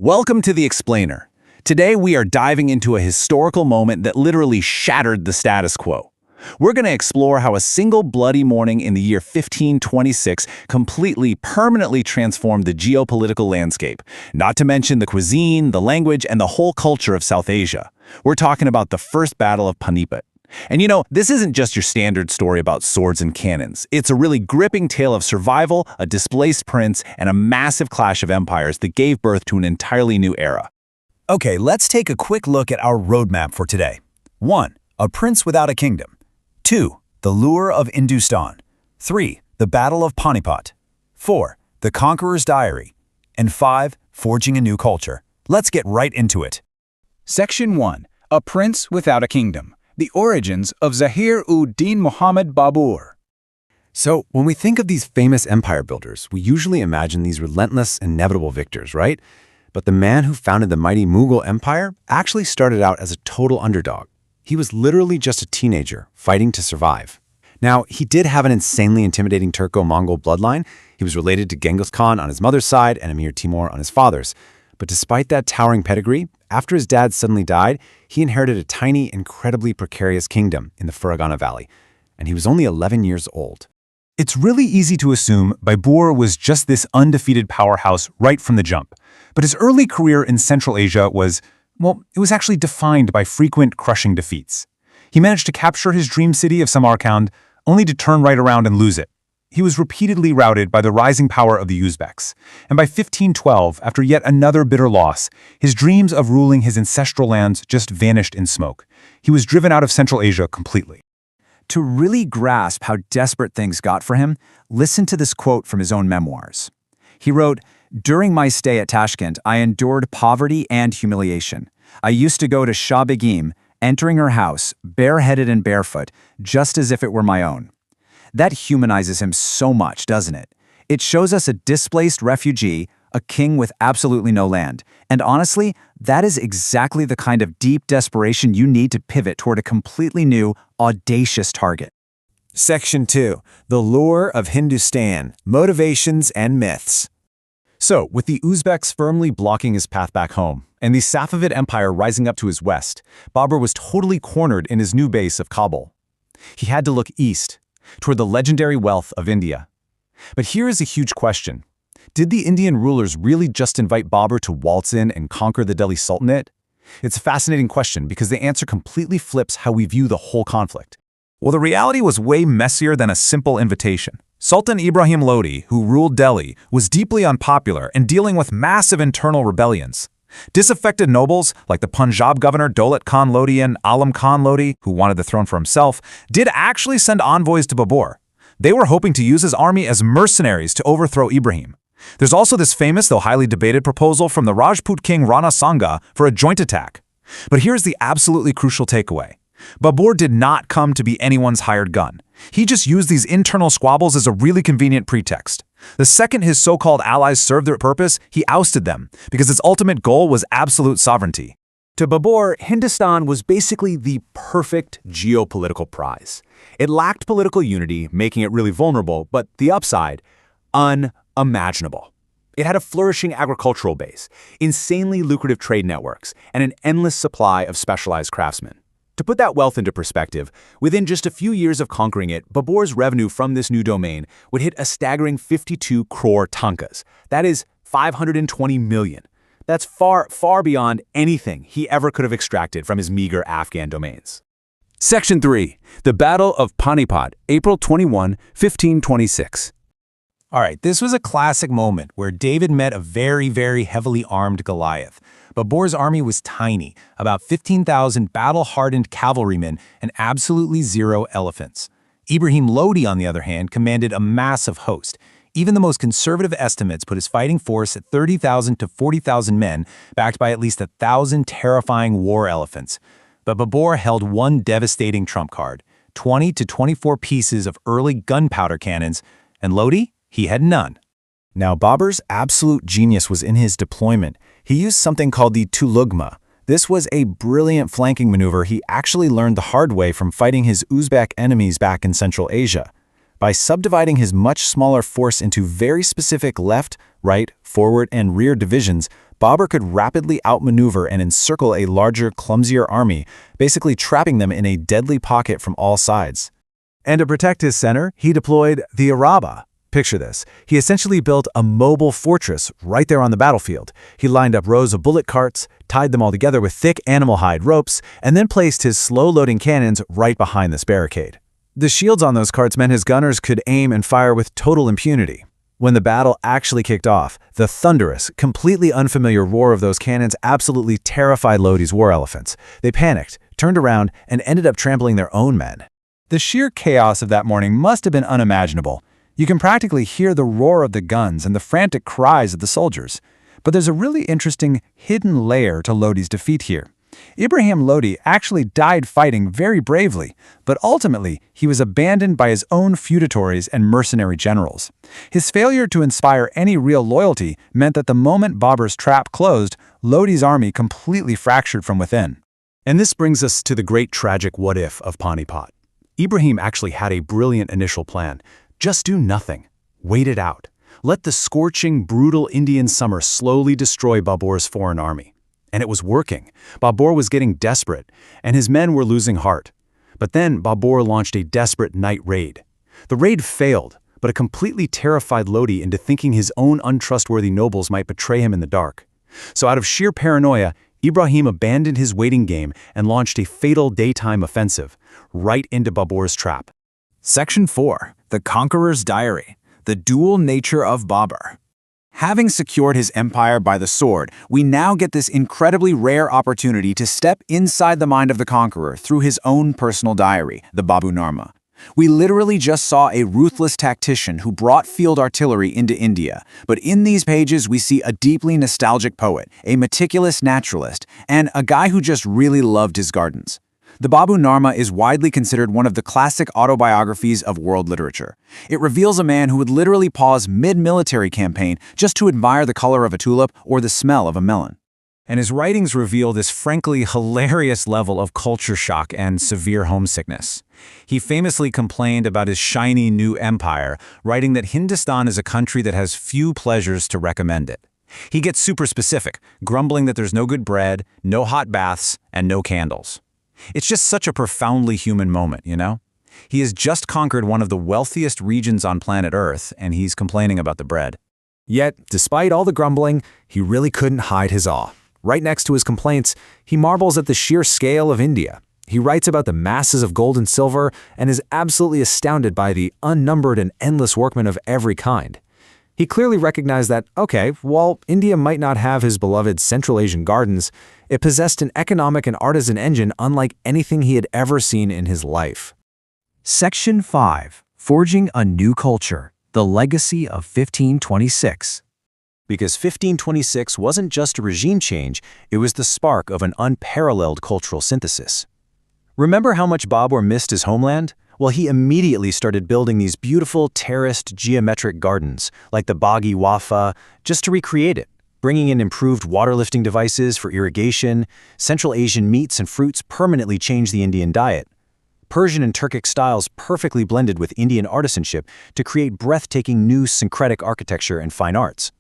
Welcome to The Explainer. Today we are diving into a historical moment that literally shattered the status quo. We're going to explore how a single bloody morning in the year 1526 completely, permanently transformed the geopolitical landscape, not to mention the cuisine, the language, and the whole culture of South Asia. We're talking about the First Battle of Panipat. And this isn't just your standard story about swords and cannons. It's a really gripping tale of survival, a displaced prince, and a massive clash of empires that gave birth to an entirely new era. Okay, let's take a quick look at our roadmap for today. 1. A prince without a kingdom. 2. The lure of Hindustan. 3. The Battle of Panipat. 4. The Conqueror's Diary. And 5. Forging a new culture. Let's get right into it. Section 1. A Prince Without a Kingdom. The Origins of Zahir-ud-Din Muhammad Babur. So, when we think of these famous empire builders, we usually imagine these relentless, inevitable victors, right? But the man who founded the mighty Mughal Empire actually started out as a total underdog. He was literally just a teenager, fighting to survive. Now, he did have an insanely intimidating Turco-Mongol bloodline. He was related to Genghis Khan on his mother's side and Emir Timur on his father's. But despite that towering pedigree, after his dad suddenly died, he inherited a tiny, incredibly precarious kingdom in the Fergana Valley, and he was only 11 years old. It's really easy to assume Babur was just this undefeated powerhouse right from the jump. But his early career in Central Asia was, it was actually defined by frequent crushing defeats. He managed to capture his dream city of Samarkand, only to turn right around and lose it. He was repeatedly routed by the rising power of the Uzbeks, and by 1512, after yet another bitter loss, his dreams of ruling his ancestral lands just vanished in smoke. He was driven out of Central Asia completely. To really grasp how desperate things got for him, listen to this quote from his own memoirs. He wrote, "During my stay at Tashkent, I endured poverty and humiliation. I used to go to Shah Begim, entering her house, bareheaded and barefoot, just as if it were my own." That humanizes him so much, doesn't it? It shows us a displaced refugee, a king with absolutely no land. And honestly, that is exactly the kind of deep desperation you need to pivot toward a completely new, audacious target. Section 2. The Lure of Hindustan, Motivations and Myths. So, with the Uzbeks firmly blocking his path back home, and the Safavid Empire rising up to his west, Babur was totally cornered in his new base of Kabul. He had to look east, toward the legendary wealth of India. But here is a huge question. Did the Indian rulers really just invite Babur to waltz in and conquer the Delhi Sultanate? It's a fascinating question because the answer completely flips how we view the whole conflict. Well, the reality was way messier than a simple invitation. Sultan Ibrahim Lodi, who ruled Delhi, was deeply unpopular and dealing with massive internal rebellions. Disaffected nobles, like the Punjab governor Daulat Khan Lodi and Alam Khan Lodi, who wanted the throne for himself, did actually send envoys to Babur. They were hoping to use his army as mercenaries to overthrow Ibrahim. There's also this famous, though highly debated, proposal from the Rajput king Rana Sanga for a joint attack. But here's the absolutely crucial takeaway. Babur did not come to be anyone's hired gun. He just used these internal squabbles as a really convenient pretext. The second his so-called allies served their purpose, he ousted them, because its ultimate goal was absolute sovereignty. To Babur, Hindustan was basically the perfect geopolitical prize. It lacked political unity, making it really vulnerable, but the upside, unimaginable. It had a flourishing agricultural base, insanely lucrative trade networks, and an endless supply of specialized craftsmen. To put that wealth into perspective, within just a few years of conquering it, Babur's revenue from this new domain would hit a staggering 52 crore tankas. That is 520 million. That's far, far beyond anything he ever could have extracted from his meager Afghan domains. Section 3. The Battle of Panipat, April 21, 1526. All right, this was a classic moment where David met a very, very heavily armed Goliath. Babur's army was tiny, about 15,000 battle-hardened cavalrymen and absolutely zero elephants. Ibrahim Lodi, on the other hand, commanded a massive host. Even the most conservative estimates put his fighting force at 30,000 to 40,000 men, backed by at least 1,000 terrifying war elephants. But Babur held one devastating trump card, 20 to 24 pieces of early gunpowder cannons, and Lodi, he had none. Now, Babur's absolute genius was in his deployment. He used something called the Tulugma. This was a brilliant flanking maneuver he actually learned the hard way from fighting his Uzbek enemies back in Central Asia. By subdividing his much smaller force into very specific left, right, forward, and rear divisions, Babur could rapidly outmaneuver and encircle a larger, clumsier army, basically trapping them in a deadly pocket from all sides. And to protect his center, he deployed the Araba. Picture this. He essentially built a mobile fortress right there on the battlefield. He lined up rows of bullet carts, tied them all together with thick animal hide ropes, and then placed his slow-loading cannons right behind this barricade. The shields on those carts meant his gunners could aim and fire with total impunity. When the battle actually kicked off, the thunderous, completely unfamiliar roar of those cannons absolutely terrified Lodi's war elephants. They panicked, turned around, and ended up trampling their own men. The sheer chaos of that morning must have been unimaginable. You can practically hear the roar of the guns and the frantic cries of the soldiers. But there's a really interesting hidden layer to Lodi's defeat here. Ibrahim Lodi actually died fighting very bravely, but ultimately he was abandoned by his own feudatories and mercenary generals. His failure to inspire any real loyalty meant that the moment Babur's trap closed, Lodi's army completely fractured from within. And this brings us to the great tragic what-if of Panipat. Ibrahim actually had a brilliant initial plan. Just do nothing. Wait it out. Let the scorching, brutal Indian summer slowly destroy Babur's foreign army. And it was working. Babur was getting desperate, and his men were losing heart. But then Babur launched a desperate night raid. The raid failed, but it completely terrified Lodi into thinking his own untrustworthy nobles might betray him in the dark. So out of sheer paranoia, Ibrahim abandoned his waiting game and launched a fatal daytime offensive, right into Babur's trap. Section 4. The Conqueror's Diary. The Dual Nature of Babur. Having secured his empire by the sword, we now get this incredibly rare opportunity to step inside the mind of the conqueror through his own personal diary, the Babunarma. We literally just saw a ruthless tactician who brought field artillery into India, but in these pages we see a deeply nostalgic poet, a meticulous naturalist, and a guy who just really loved his gardens. The Babunarma is widely considered one of the classic autobiographies of world literature. It reveals a man who would literally pause mid-military campaign just to admire the color of a tulip or the smell of a melon. And his writings reveal this frankly hilarious level of culture shock and severe homesickness. He famously complained about his shiny new empire, writing that Hindustan is a country that has few pleasures to recommend it. He gets super specific, grumbling that there's no good bread, no hot baths, and no candles. It's just such a profoundly human moment, you know? He has just conquered one of the wealthiest regions on planet Earth, and he's complaining about the bread. Yet, despite all the grumbling, he really couldn't hide his awe. Right next to his complaints, he marvels at the sheer scale of India. He writes about the masses of gold and silver and is absolutely astounded by the unnumbered and endless workmen of every kind. He clearly recognized that, okay, while India might not have his beloved Central Asian gardens, it possessed an economic and artisan engine unlike anything he had ever seen in his life. Section 5. Forging a New Culture. The Legacy of 1526. Because 1526 wasn't just a regime change, it was the spark of an unparalleled cultural synthesis. Remember how much Babur missed his homeland? Well, he immediately started building these beautiful terraced geometric gardens, like the Bagi Wafa, just to recreate it, bringing in improved water-lifting devices for irrigation. Central Asian meats and fruits permanently changed the Indian diet. Persian and Turkic styles perfectly blended with Indian artisanship to create breathtaking new syncretic architecture and fine arts.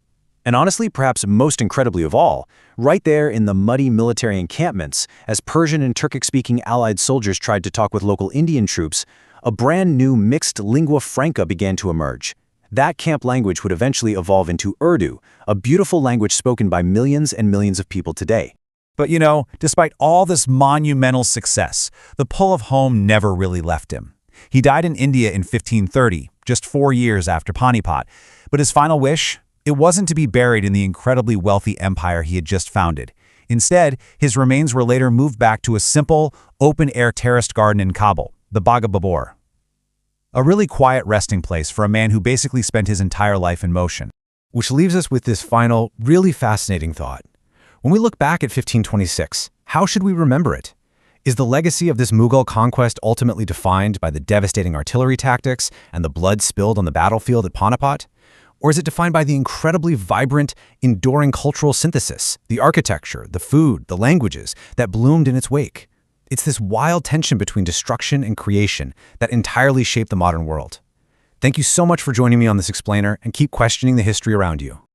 And honestly, perhaps most incredibly of all, right there in the muddy military encampments, as Persian and Turkic-speaking allied soldiers tried to talk with local Indian troops, a brand new mixed lingua franca began to emerge. That camp language would eventually evolve into Urdu, a beautiful language spoken by millions and millions of people today. But you know, despite all this monumental success, the pull of home never really left him. He died in India in 1530, just 4 years after Panipat, but his final wish? It wasn't to be buried in the incredibly wealthy empire he had just founded. Instead, his remains were later moved back to a simple, open-air terraced garden in Kabul, the Bagh Babur. A really quiet resting place for a man who basically spent his entire life in motion. Which leaves us with this final, really fascinating thought. When we look back at 1526, how should we remember it? Is the legacy of this Mughal conquest ultimately defined by the devastating artillery tactics and the blood spilled on the battlefield at Panipat? Or is it defined by the incredibly vibrant, enduring cultural synthesis, the architecture, the food, the languages that bloomed in its wake? It's this wild tension between destruction and creation that entirely shaped the modern world. Thank you so much for joining me on this explainer, and keep questioning the history around you.